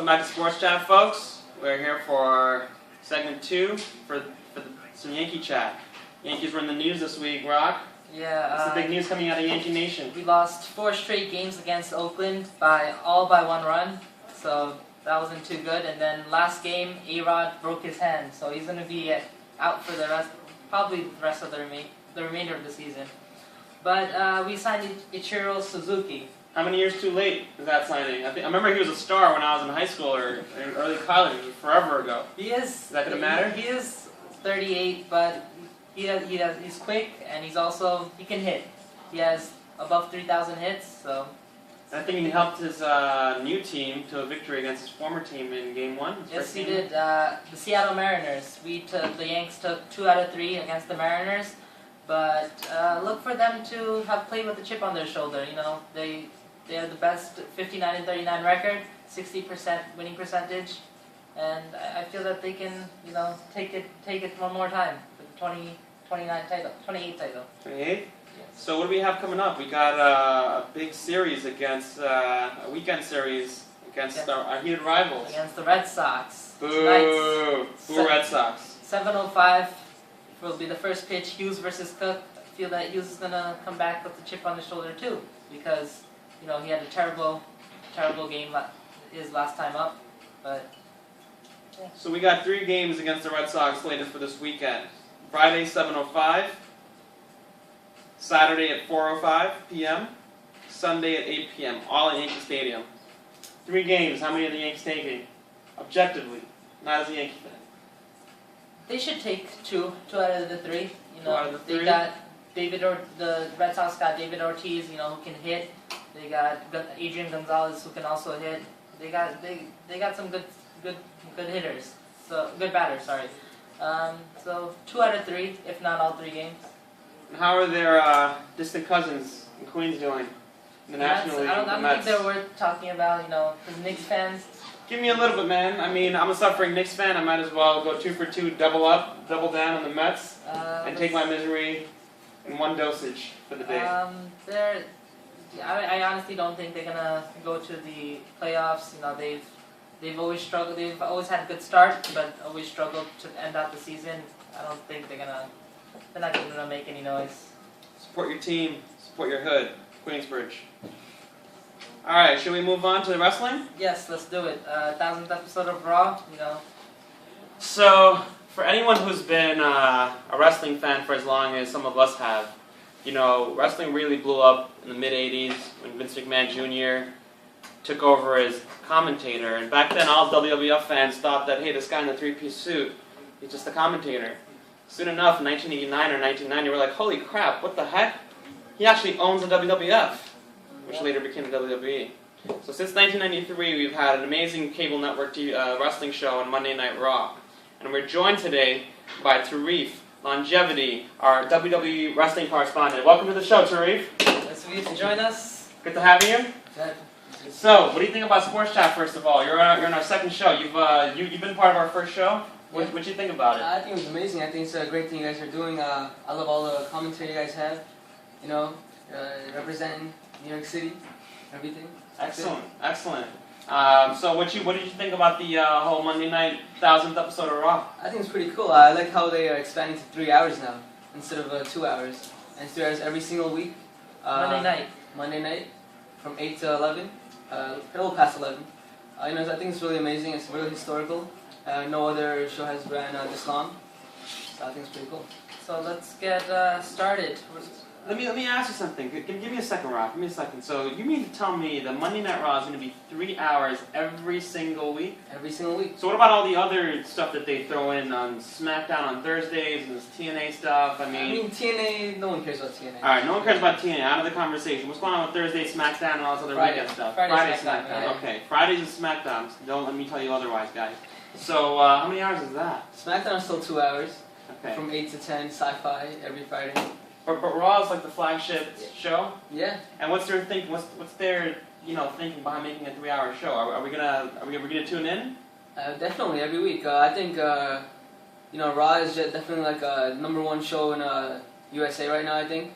Welcome back to Sports Chat, folks. We're here for segment 2 for some Yankee chat. Yankees were in the news this week, Rock. Yeah. What's the big news coming out of Yankee Nation? We lost 4 straight games against Oakland all by 1 run, so that wasn't too good. And then last game, A-Rod broke his hand, so he's going to be out for probably the rest of the remainder of the season. But we signed Ichiro Suzuki. How many years too late is that signing? I remember he was a star when I was in high school or in early college, forever ago. Is that going to matter? He is 38, but he's quick and he can hit. He has above 3,000 hits, so. I think he helped his new team to a victory against his former team in Game 1. Yes, he did. The Seattle Mariners. The Yanks took 2 out of 3 against the Mariners, but look for them to have played with a chip on their shoulder. You know, they have the best 59-39 record, 60% winning percentage, and I feel that they can, take it one more time for the 28th title. 28? So what do we have coming up? We got a big series a weekend series against our heated rivals. Against the Red Sox. Boo! Boo Red Sox. 7:05 will be the first pitch, Hughes versus Cook. I feel that Hughes is going to come back with the chip on his shoulder too, because he had a terrible game his last time up. But yeah. So we got 3 games against the Red Sox slated for this weekend. Friday 7:05. Saturday at 4:05 p.m., Sunday at 8 p.m., all at Yankee Stadium. 3 games. How many are the Yankees taking? Objectively, not as a Yankee fan. They should take 2 out of the 3. 2 out of the 3? They got the Red Sox got David Ortiz, who can hit. They got Adrian Gonzalez, who can also hit. They got some good hitters. So good batters, sorry. So 2 out of 3, if not all 3 games. How are their distant cousins in Queens doing in the National League? I don't think they're worth talking about, because Knicks fans. Give me a little bit, man. I mean, I'm a suffering Knicks fan. I might as well go 2 for 2, double down on the Mets, and take my misery in one dosage for the day. I honestly don't think they're gonna go to the playoffs. They've always struggled. They've always had a good start, but always struggled to end out the season. I don't think they're not going to make any noise. Support your team. Support your hood. Queensbridge. All right, should we move on to the wrestling? Yes, let's do it. 1000th episode of Raw, So, for anyone who's been a wrestling fan for as long as some of us have, wrestling really blew up in the mid-'80s when Vince McMahon Jr. took over as commentator. And back then, all WWF fans thought that, hey, this guy in the 3-piece suit, he's just a commentator. Soon enough, in 1989 or 1990, we're like, holy crap, what the heck? He actually owns the WWF, which later became the WWE. So since 1993, we've had an amazing cable network wrestling show on Monday Night Raw. And we're joined today by Tarif Longevity, our WWE wrestling correspondent. Welcome to the show, Tarif. Nice of you to join us. Good to have you. Good. So, what do you think about Sports Chat, first of all? You're on our second show. You've been part of our first show. What do you think about it? I think it was amazing. I think it's a great thing you guys are doing. I love all the commentary you guys have. Representing New York City, everything. Excellent. So what did you think about the whole Monday night 1000th episode of Raw? I think it's pretty cool. I like how they are expanding to 3 hours now instead of 2 hours. And it's 3 hours every single week. Monday night, from 8 to 11, a little past 11. I think it's really amazing. It's really historical. No other show has ran this long, so I think it's pretty cool. So let's get started. Let me ask you something. Give me a second, Rob. Give me a second. So you mean to tell me that Monday Night Raw is going to be 3 hours every single week? Every single week. So what about all the other stuff that they throw in on SmackDown on Thursdays and this TNA stuff? I mean TNA, no one cares about TNA. All right, no one cares about TNA. Out of the conversation. What's going on with Thursday SmackDown and all this other weekend stuff? Friday SmackDown. Yeah. Okay, Fridays and SmackDowns. Don't let me tell you otherwise, guys. So how many hours is that? SmackDown is still 2 hours. Okay. From 8 to 10, sci-fi every Friday. But Raw is like the flagship show. Yeah. And what's their thinking? What's their thinking behind making a 3-hour show? Are we gonna tune in? Definitely every week. I think Raw is definitely like a #1 show in USA right now. I think,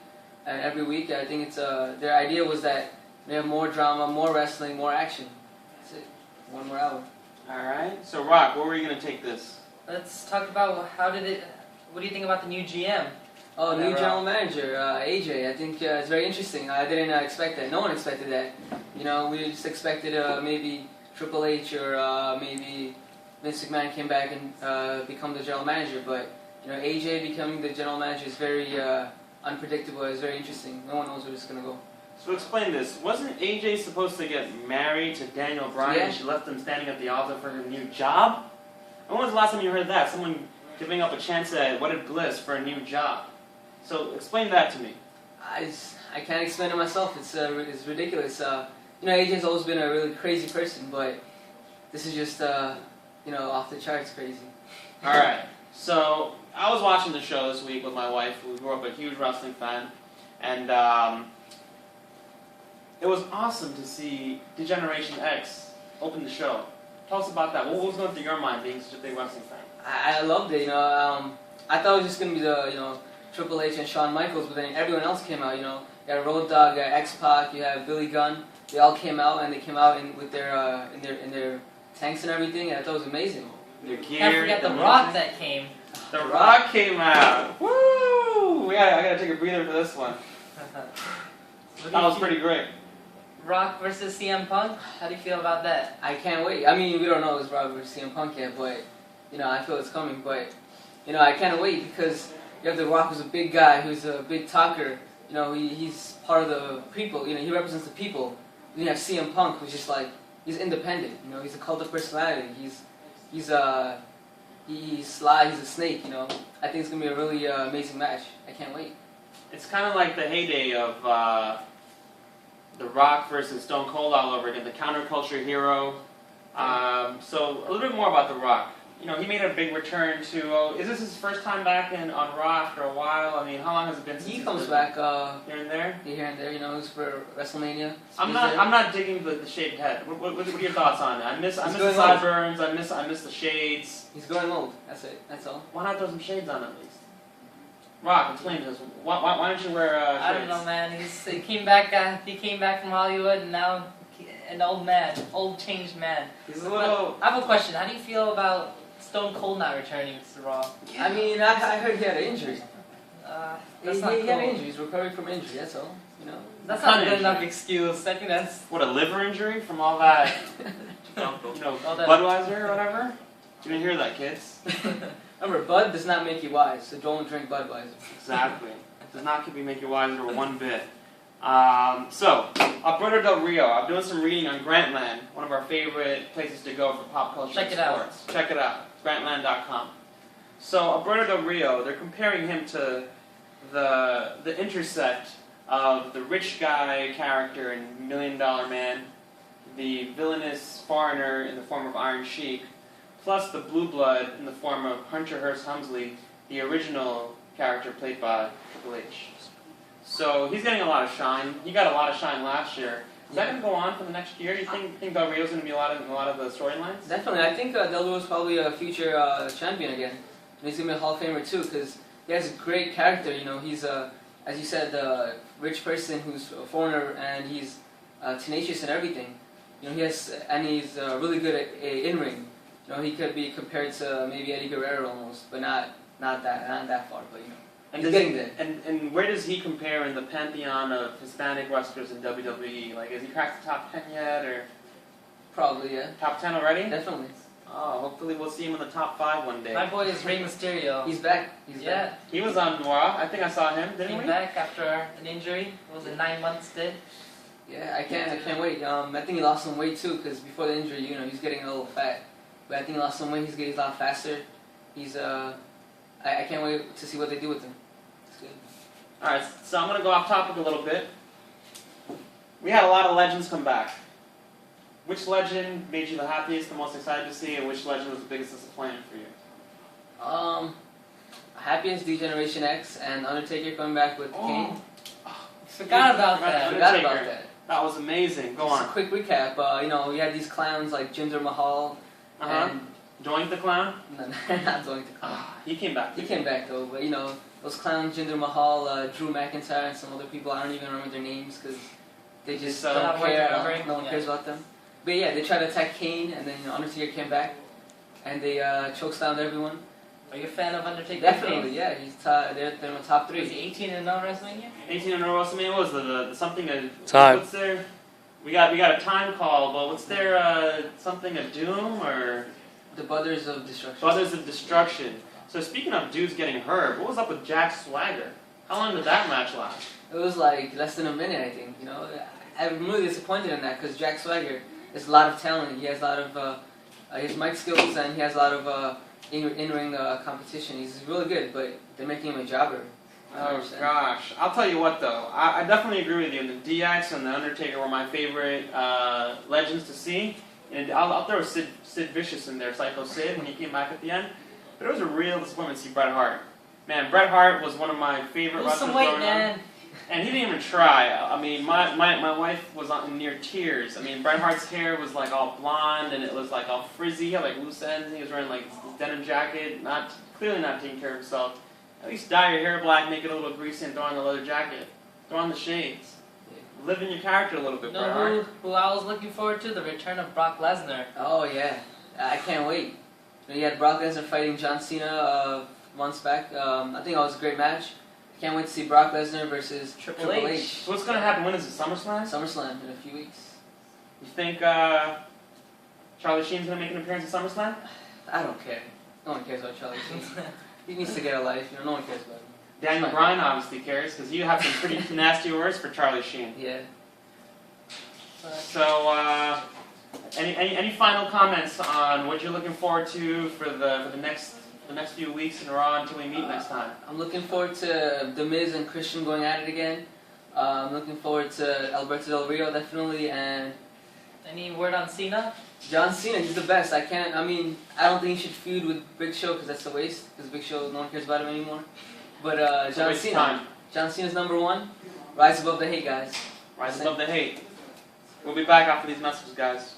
and every week I think it's their idea was that they have more drama, more wrestling, more action. That's it. 1 more hour. All right. So, Rock, where were you gonna take this? Let's talk about what do you think about the new GM? Oh, new general manager, AJ. I think it's very interesting. I didn't expect that. No one expected that. You know, we just expected maybe Triple H or maybe Vince McMahon came back and become the general manager. But you know, AJ becoming the general manager is very unpredictable. It's very interesting. No one knows where it's gonna go. So explain this. Wasn't AJ supposed to get married to Daniel Bryan Yeah. and she left him standing at the altar for her new job? When was the last time you heard that? Someone giving up a chance at wedded bliss for a new job. So explain that to me. I can't explain it myself. It's ridiculous. You know, AJ's always been a really crazy person, but this is just you know, off the charts crazy. All right. So I was watching the show this week with my wife, who grew up a huge wrestling fan, and it was awesome to see Degeneration X open the show. Tell us about that. What was going through your mind being such a big wrestling fan? I loved it. You know, I thought it was just gonna be the Triple H and Shawn Michaels, but then everyone else came out. You know, you had Road Dogg, you had X-Pac, you had Billy Gunn. They all came out, and they came out with their in their tanks and everything, and I thought it was amazing. Their gear. Can't forget the Rock that came. The Rock came out. Woo! I gotta take a breather for this one. That was pretty great. Rock versus CM Punk. How do you feel about that? I can't wait. I mean, we don't know if it's Rock versus CM Punk yet, but you know, I feel it's coming. But you know, I can't wait because you have The Rock, who's a big guy, who's a big talker. You know, he's part of the people. You know, he represents the people. Then you have CM Punk, who's just like, he's independent. You know, he's a cult of personality. He's sly. He's a snake. You know, I think it's gonna be a really amazing match. I can't wait. It's kind of like the heyday of The Rock versus Stone Cold all over again, the counterculture hero. So a little bit more about The Rock. You know, he made a big return to. Is this his first time back on Raw after a while? I mean, how long has it been since He comes back here and there? Here and there. You know, it's for WrestleMania. I'm not digging the shaved head. What are your thoughts on it? I miss the going sideburns. I miss the shades. He's going old. That's it. That's all. Why not throw some shades on at least? Rock, explain to us. Why don't you wear shades? I don't know, man. He came back. He came back from Hollywood, and now an old man, old changed man. He's a little. I have a question. How do you feel about Stone Cold not returning to Raw? I mean, I heard he had an injury. That's not cool. He had an injury. He's recovering from injury. That's all. You know. That's not a good enough excuse. I think that's. What, a liver injury from all that? All that- Budweiser or whatever. You didn't hear that, kids. Remember, Bud does not make you wise, so don't drink Budweiser. Exactly. It does not make you wiser one bit. So, Alberto Del Rio. I'm doing some reading on Grantland, one of our favorite places to go for pop culture Check and it out. sports. Check it out. Grantland.com. So, Alberto Del Rio, they're comparing him to the intersect of the rich guy character in $1 Million Man, the villainous foreigner in the form of Iron Sheik, plus the blue blood in the form of Hunter Hearst Helmsley, the original character played by Triple H. So he's getting a lot of shine. He got a lot of shine last year. Is that going to go on for the next year? Do you think Del Rio's going to be in a lot of the storylines? Definitely. I think Del Rio's probably a future champion again. And he's going to be a Hall of Famer too, because he has a great character. You know, he's, as you said, a rich person who's a foreigner, and he's tenacious and everything. You know, he's really good at in-ring. You know, he could be compared to maybe Eddie Guerrero almost, but not that far. But you know, he's getting there. And where does he compare in the pantheon of Hispanic wrestlers in WWE? Like, has he cracked the top 10 yet, or Probably, yeah. top 10 already? Definitely. Oh, hopefully we'll see him in the top 5 one day. My boy is Rey Mysterio. He's back. He's Yeah, back. He was on Raw. I think I saw him. Didn't came we? back after an injury. It was a 9-month stint. Yeah, I can't wait. I think he lost some weight too, because before the injury, you know, he's getting a little fat. But I think he lost some weight. He's getting a lot faster. He's I can't wait to see what they do with him. It's good. All right, so I'm gonna go off topic a little bit. We had a lot of legends come back. Which legend made you the happiest, the most excited to see, and which legend was the biggest disappointment for you? Happiest Degeneration X and Undertaker coming back with Kane. Forgot about that. Forgot about that. That was amazing. Go Just a on. quick recap. You know, we had these clowns like Jinder Mahal and Doink the Clown? no, not going to clown. He came back. He came back though, but you know, those clowns, Jinder Mahal, Drew McIntyre, and some other people. I don't even remember their names because they just So don't not worth care. remembering? No one Yeah. cares about them. But yeah, they tried to attack Kane, and then Undertaker came back, and they chokeslammed everyone. Are you a fan of Undertaker? Definitely, yeah. He's they're in the top Was 3. he 18-0 WrestleMania? 18 in a row WrestleMania. What was the something of Time. What's their? We got a time call, but what's their something of doom or The Brothers of Destruction. Brothers of Destruction? So speaking of dudes getting hurt, what was up with Jack Swagger? How long did that match last? It was like less than a minute, I think. You know, I'm really disappointed in that because Jack Swagger has a lot of talent. He has a lot of his mic skills, and he has a lot of in-ring competition. He's really good, but they're making him a jobber. Oh gosh, I'll tell you what though, I definitely agree with you. The DX and the Undertaker were my favorite legends to see, and I'll throw Sid Vicious in there, Psycho Sid, when he came back at the end. But it was a real disappointment to see Bret Hart. Man, Bret Hart was one of my favorite Lose wrestlers some weight, growing up. man. And he didn't even try. I mean, my wife was near tears. I mean, Bret Hart's hair was like all blonde and it was like all frizzy. He had like loose ends. He was wearing like this denim jacket, clearly not taking care of himself. At least dye your hair black, make it a little greasy, and throw on the leather jacket. Throw on the shades. Live in your character a little bit, You Bret know Hart. who I was looking forward to? The return of Brock Lesnar. Oh yeah, I can't wait. You know, you had Brock Lesnar fighting John Cena months back. I think that was a great match. Can't wait to see Brock Lesnar versus Triple H. So what's gonna happen? When is it? SummerSlam? SummerSlam in a few weeks. You think Charlie Sheen's gonna make an appearance at SummerSlam? I don't care. No one cares about Charlie Sheen. He needs to get a life. You know, no one cares about him. Daniel Bryan obviously cares because you have some pretty nasty words for Charlie Sheen. Yeah. So, any final comments on what you're looking forward to for the next few weeks in Raw until we meet next time? I'm looking forward to The Miz and Christian going at it again. I'm looking forward to Alberto Del Rio definitely, and Any word on Cena? John Cena. He's the best. I don't think he should feud with Big Show because that's a waste. Because Big Show, no one cares about him anymore. But John waste of Cena. time. John Cena's #1. Rise above the hate, guys. Rise above the hate. We'll be back after these messages, guys.